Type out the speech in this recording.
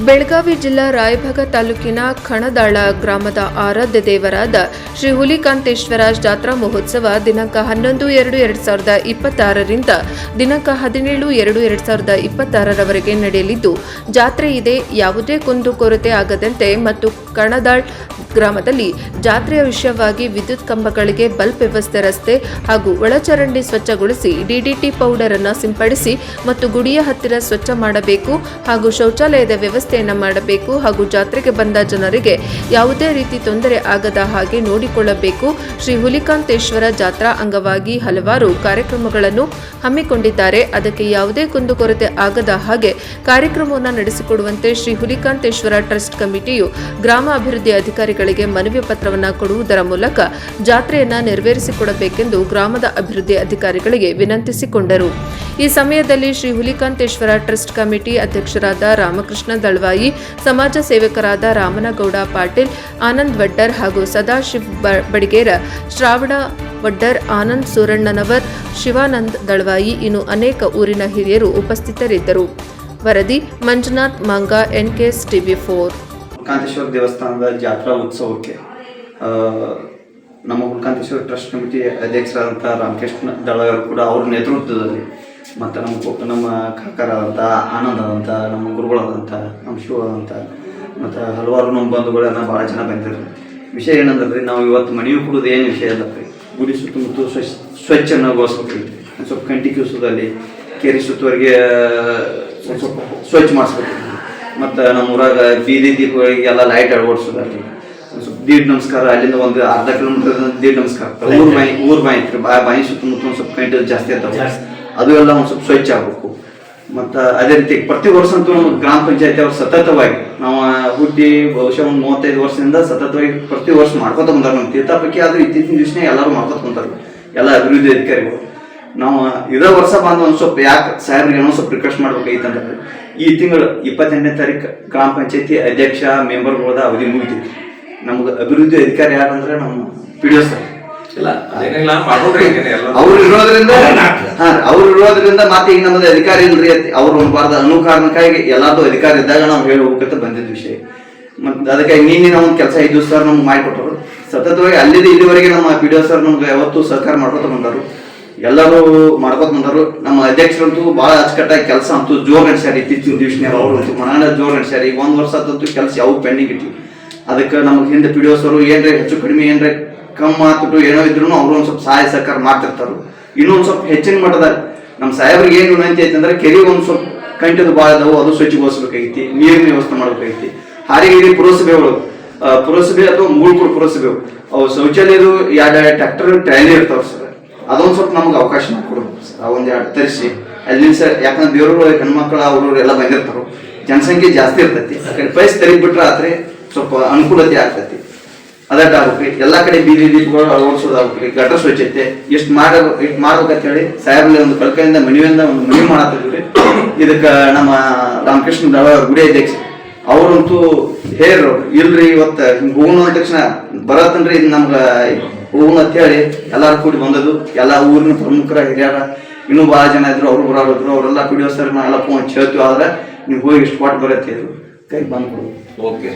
ಬೆಳಗಾವಿ ಜಿಲ್ಲಾ ರಾಯಭಾಗ ತಾಲೂಕಿನ ಖಣದಾಳ ಗ್ರಾಮದ ಆರಾಧ್ಯ ದೇವರಾದ ಶ್ರೀ ಹುಲಿಕಾಂತೇಶ್ವರ ಜಾತ್ರಾ ಮಹೋತ್ಸವ ದಿನಾಂಕ 11-2-2026 ರಿಂದ ದಿನಾಂಕ 17-2-2026 ರವರೆಗೆ ನಡೆಯಲಿದ್ದು, ಜಾತ್ರೆ ಇದೆ ಯಾವುದೇ ಕುಂದುಕೊರತೆ ಆಗದಂತೆ ಮತ್ತು ಖಣದಾಳ್ ಗ್ರಾಮದಲ್ಲಿ ಜಾತ್ರೆಯ ವಿಷಯವಾಗಿ ವಿದ್ಯುತ್ ಕಂಬಗಳಿಗೆ ಬಲ್ಬ್ ವ್ಯವಸ್ಥೆ, ರಸ್ತೆ ಹಾಗೂ ಒಳಚರಂಡಿ ಸ್ವಚ್ಛಗೊಳಿಸಿ ಡಿಡಿಟಿ ಪೌಡರ್ ಅನ್ನು ಸಿಂಪಡಿಸಿ ಮತ್ತು ಗುಡಿಯ ಹತ್ತಿರ ಸ್ವಚ್ಛ ಮಾಡಬೇಕು ಹಾಗೂ ಶೌಚಾಲಯದ ವ್ಯವಸ್ಥೆಯನ್ನು ಮಾಡಬೇಕು ಹಾಗೂ ಜಾತ್ರೆಗೆ ಬಂದ ಜನರಿಗೆ ಯಾವುದೇ ರೀತಿ ತೊಂದರೆ ಆಗದ ಹಾಗೆ ನೋಡಿಕೊಳ್ಳಬೇಕು. ಶ್ರೀ ಹುಲಿಕಾಂತೇಶ್ವರ ಜಾತ್ರಾ ಅಂಗವಾಗಿ ಹಲವಾರು ಕಾರ್ಯಕ್ರಮಗಳನ್ನು ಹಮ್ಮಿಕೊಂಡಿದ್ದಾರೆ. ಅದಕ್ಕೆ ಯಾವುದೇ ಕುಂದುಕೊರತೆ ಆಗದ ಹಾಗೆ ಕಾರ್ಯಕ್ರಮವನ್ನು ನಡೆಸಿಕೊಡುವಂತೆ ಶ್ರೀ ಹುಲಿಕಾಂತೇಶ್ವರ ಟ್ರಸ್ಟ್ ಕಮಿಟಿಯು ಗ್ರಾಮ ಅಭಿವೃದ್ಧಿ ಅಧಿಕಾರಿಗಳಿಗೆ ಮನವಿ ಪತ್ರವನ್ನು ಕೊಡುವುದರ ಮೂಲಕ ಜಾತ್ರೆಯನ್ನು ನೆರವೇರಿಸಿಕೊಡಬೇಕೆಂದು ಗ್ರಾಮದ ಅಭಿವೃದ್ಧಿ ಅಧಿಕಾರಿಗಳಿಗೆ ವಿನಂತಿಸಿಕೊಂಡರು. ಈ ಸಮಯದಲ್ಲಿ ಶ್ರೀ ಹುಲಿಕಾಂತೇಶ್ವರ ಟ್ರಸ್ಟ್ ಕಮಿಟಿ ಅಧ್ಯಕ್ಷರಾದ ರಾಮಕೃಷ್ಣ ದಳವಾಯಿ, ಸಮಾಜ ಸೇವಕರಾದ ರಾಮನಗೌಡ ಪಾಟೀಲ್, ಆನಂದ್ ವಡ್ಡರ್ ಹಾಗೂ ಸದಾಶಿವ್ ಬಡಿಗೇರ, ಶ್ರಾವಣ ವಡ್ಡರ್, ಆನಂದ್ ಸೂರಣ್ಣನವರ್, ಶಿವಾನಂದ್ ದಳವಾಯಿ ಇನ್ನು ಅನೇಕ ಊರಿನ ಹಿರಿಯರು ಉಪಸ್ಥಿತರಿದ್ದರು. ವರದಿ ಮಂಜುನಾಥ್ ಮಂಗ, NKS TV4. ಹುಲಿಕಾಂತೇಶ್ವರ ದೇವಸ್ಥಾನದ ಜಾತ್ರಾ ಉತ್ಸವಕ್ಕೆ ನಮ್ಮ ಹುಲಿಕಾಂತೇಶ್ವರ ಟ್ರಸ್ಟ್ ಕಮಿಟಿ ಅಧ್ಯಕ್ಷರಾದಂಥ ರಾಮಕೃಷ್ಣ ದಳವಾಯಿ ಅವರು ಕೂಡ ಅವ್ರ ನೇತೃತ್ವದಲ್ಲಿ ಮತ್ತು ನಮ್ಮ ಕಾಕರಾದಂಥ ಆನಂದ್ ಆದಂಥ, ನಮ್ಮ ಗುರುಗಳಾದಂಥ, ನಮ್ಮ ಶಿವ ಆದಂಥ ಮತ್ತು ಹಲವಾರು ನಮ್ಮ ಬಂಧುಗಳೆಲ್ಲ ಭಾಳ ಜನ ಬಂದಿದ್ರು. ವಿಷಯ ಏನಂದ್ರೆ ರೀ, ನಾವು ಇವತ್ತು ಮನೆಯೂ ಕೊಡೋದು ಏನು ವಿಷಯ ಇಲ್ಲ ರೀ, ಗುಡಿ ಸುತ್ತಮುತ್ತ ಸ್ವಚ್ಛಗೊಳಿಸ್ಬೇಕ್ರಿ, ಸ್ವಲ್ಪ ಕಂಟಿ ಕಿವಿಸೋದಲ್ಲಿ ಕೇರಿ ಸುತ್ತುವರೆಗೆ ಸ್ವಲ್ಪ ಸ್ವಚ್ಛ ಮಾಡಿಸ್ಬೇಕು. ಮತ್ತು ನಮ್ಮ ಊರಾಗ ಬೀದಿ ದೀಪಗಳಿಗೆಲ್ಲ ಲೈಟ್ ಅಳವಡಿಸೋದಲ್ಲಿ ಸ್ವಲ್ಪ ದೀಡ್ ನಮಸ್ಕಾರ, ಅಲ್ಲಿಂದ ಒಂದು ಅರ್ಧ ಕಿಲೋಮೀಟರ್ ದೀಡ್ ನಮಸ್ಕಾರ, ಊರು ಬಾಯಿ ಐತ್ರಿ, ಬಾಯಿ ಸುತ್ತಮುತ್ತ ಒಂದು ಸ್ವಲ್ಪ ಕಂಟಿ ಜಾಸ್ತಿ ಇರ್ತಾವೆ, ಅದು ಎಲ್ಲ ಒಂದು ಸ್ವಲ್ಪ ಸ್ವಚ್ಛ ಆಗಬೇಕು. ಮತ್ತು ಅದೇ ರೀತಿ ಪ್ರತಿ ವರ್ಷ ಅಂತೂ ನಮ್ಮ ಗ್ರಾಮ ಪಂಚಾಯತಿ ಅವ್ರು ಸತತವಾಗಿ ನಾವು ಹುಟ್ಟಿ ಬಹುಶಃ ಒಂದು 35 ವರ್ಷದಿಂದ ಸತತವಾಗಿ ಪ್ರತಿ ವರ್ಷ ಮಾಡ್ಕೊತ ಬಂದಾರೆ. ನಮ್ಮ ತೀರ್ಥಪೈಕಿ ಆದರೂ ಇತ್ತೀಚಿನ ದಿವಸನೇ ಎಲ್ಲರೂ ಮಾಡ್ಕೊತ ಬಂತಾರೆ, ಎಲ್ಲ ಅಭಿವೃದ್ಧಿ ಅಧಿಕಾರಿಗಳು. ನಾವು ಇದೇ ವರ್ಷ ಬಂದು ಒಂದು ಸ್ವಲ್ಪ ಯಾಕೆ ಸಾಹೇಬ್ರಿಗೆ ಏನೋ ಸ್ವಲ್ಪ ರಿಕ್ವೆಸ್ಟ್ ಮಾಡ್ಬೇಕಾಗಿತ್ತಂದ್ರೆ, ಈ ತಿಂಗಳು 28ನೇ ತಾರೀಕು ಗ್ರಾಮ ಪಂಚಾಯತಿ ಅಧ್ಯಕ್ಷ ಮೆಂಬರ್ಗಳದ ಅವಧಿ ಮುಗಿತೈತಿ. ನಮ್ಗೆ ಅಭಿವೃದ್ಧಿ ಅಧಿಕಾರಿ ಯಾರಂದ್ರೆ ನಮ್ಮ PDO ಸರ್ ಅವ್ರು ಇರೋದ್ರಿಂದ ಮತ್ತೆ ಈಗ ನಮ್ಮದು ಅಧಿಕಾರಿ ಇಲ್ರಿ, ಅವ್ರು ಬಾರ್ದ ಅನುಕಾರಣಕ್ಕಾಗಿ ಎಲ್ಲಾರ್ದು ಅಧಿಕಾರ ಇದ್ದಾಗ ನಾವು ಹೇಳಿ ಹೋಗ್ಬೇಕಂತ ಬಂದಿದ್ದ ವಿಷಯ. ಮತ್ತು ಅದಕ್ಕಾಗಿ ನೀನೆ ನಾವು ಒಂದು ಕೆಲಸ 5 ಸರ್ ನಮ್ಗೆ ಮಾಡಿಕೊಟ್ಟರು. ಸತತವಾಗಿ ಅಲ್ಲಿದ್ದು ಇಲ್ಲಿವರೆಗೆ ನಮ್ಮ PDO ಸರ್ ನಮ್ಗೆ ಯಾವತ್ತೂ ಸಹಕಾರ ಮಾಡ್ಕೊತ ಬಂದರು, ಎಲ್ಲರೂ ಮಾಡ್ಕೊತ ಬಂದರು. ನಮ್ಮ ಅಧ್ಯಕ್ಷರಂತೂ ಭಾಳ ಅಚ್ಚುಕಟ್ಟಾಗಿ ಕೆಲಸ ಅಂತೂ ಜೋರು ನಡೆಸ್ಯಾರ. ಇತ್ತೀಚಿನ ದಿವಸನೇ ಅವ್ರಂತೂ ಮನಾನ ಜೋರು ನಡೆಸ್ಯಾರ. ಈಗ 1 ವರ್ಷ ಆದಂತೂ ಕೆಲಸ ಯಾವ ಪೆಂಡಿಂಗ್ ಇಟ್ಟಿವಿ. ಅದಕ್ಕೆ ನಮ್ಗೆ ಹಿಂದೆ PDO ಸರ್ ಏನ್ರಿ ಹೆಚ್ಚು ಕಡಿಮೆ ಏನ್ರಿ ಕಮ್ಮಿ ಮಾತು ಏನೋ ಇದ್ರು ಅವರು ಒಂದು ಸ್ವಲ್ಪ ಸಹಾಯ ಸಹಕಾರ ಮಾಡ್ತಿರ್ತಾರೆ. ಇನ್ನೂ ಒಂದು ಸ್ವಲ್ಪ ಹೆಚ್ಚಿನ ಮಟ್ಟದ ನಮ್ಮ ಸಾಹೇಬ್ರಿಗೆ ಏನು ವಿನಂತಿ ಐತೆ ಅಂದ್ರೆ, ಕೆರೆ ಒಂದು ಸ್ವಲ್ಪ ಕಂಟಿದು ಭಾಳ ಅದಾವು, ಅದು ಸ್ವಚ್ಛಗೊಳಿಸ್ಬೇಕಾಗೈತಿ, ನೀರಿನ ವ್ಯವಸ್ಥೆ ಮಾಡ್ಬೇಕಾಗೈತಿ. ಹಾರಿಗಿರಿ ಪುರಸಭೆಗಳು ಪುರಸಭೆ ಅಥವಾ ಮೂಳ್ಕೂರು ಪುರಸಭೆ ಅವು ಶೌಚಾಲಯದು 2 ಟ್ರ್ಯಾಕ್ಟರ್ ಟ್ರಾಲಿ ಇರ್ತಾವೆ ಸರ್, ಅದೊಂದು ಸ್ವಲ್ಪ ನಮ್ಗೆ ಅವಕಾಶ ಮಾಡಿಕೊಡ್ಬೇಕು ಸರ್. ಅವೊಂದು 2 ತರಿಸಿ ಅಲ್ಲಿಂದ ಸರ್, ಯಾಕಂದ್ರೆ ದೇವ್ರುಗಳು ಹೆಣ್ಮಕ್ಳು ಅವರು ಎಲ್ಲ ಬಂದಿರ್ತಾರೆ, ಜನಸಂಖ್ಯೆ ಜಾಸ್ತಿ ಇರ್ತೈತಿ. ಆ ಕಡೆ ಪೈಸ್ ತೆರಿಬಿಟ್ರೆ ಆದ್ರೆ ಸ್ವಲ್ಪ ಅನುಕೂಲತೆ ಆಗ್ತೈತಿ. ಅದಾಗ್ಬೇಕ್ರಿ. ಎಲ್ಲ ಕಡೆ ಬೀದಿ ದೀಪಗಳು ಅಳವಡಿಸೋದಾಗ್ಬೇಕ್ರಿ, ಗಟರ್ ಸ್ವಚ್ಛತೆ ಇಷ್ಟು ಮಾಡ್ಬೇಕಂತ ಹೇಳಿ ಸಾಹೇಬ್ರಲ್ಲಿ ಒಂದು ಕಳ್ಕೈಯಿಂದ ಮನವಿಯಿಂದ ಒಂದು ಮನವಿ ಮಾಡತ್ತಿದ್ವಿ. ಇದಕ್ಕೆ ನಮ್ಮ ರಾಮಕೃಷ್ಣ ದಳವಾಯಿ ಗುಡಿ ಅಧ್ಯಕ್ಷ ಅವ್ರಂತೂ ಹೇರು ಇಲ್ರಿ, ಇವತ್ತು ಹಿಂಗೆ ಹೋಗೋಣ ಅಂದ ತಕ್ಷಣ ಬರತ್ತನ್ರಿ, ಇದು ನಮ್ಗೆ ಹೋಗೋಣ ಅಂತ ಹೇಳಿ ಎಲ್ಲಾರು ಕೂಡಿ ಬಂದದ್ದು. ಎಲ್ಲ ಊರಿನ ಪ್ರಮುಖರ ಹಿರಿಯರ ಇನ್ನೂ ಭಾಳ ಜನ ಇದ್ರು, ಅವರು ಬರೋರು. ಅವರೆಲ್ಲ PDO ಸರ್ ನಾವೆಲ್ಲ ಫೋನ್ ಹೇಳ್ತೀವಿ, ಆದ್ರೆ ನೀವು ಹೋಗಿ ಇಷ್ಟು ಕೊಟ್ಟು ಬರತ್ತೆ ಕೈ ಬಂದ್ಕೊಡು. ಓಕೆ.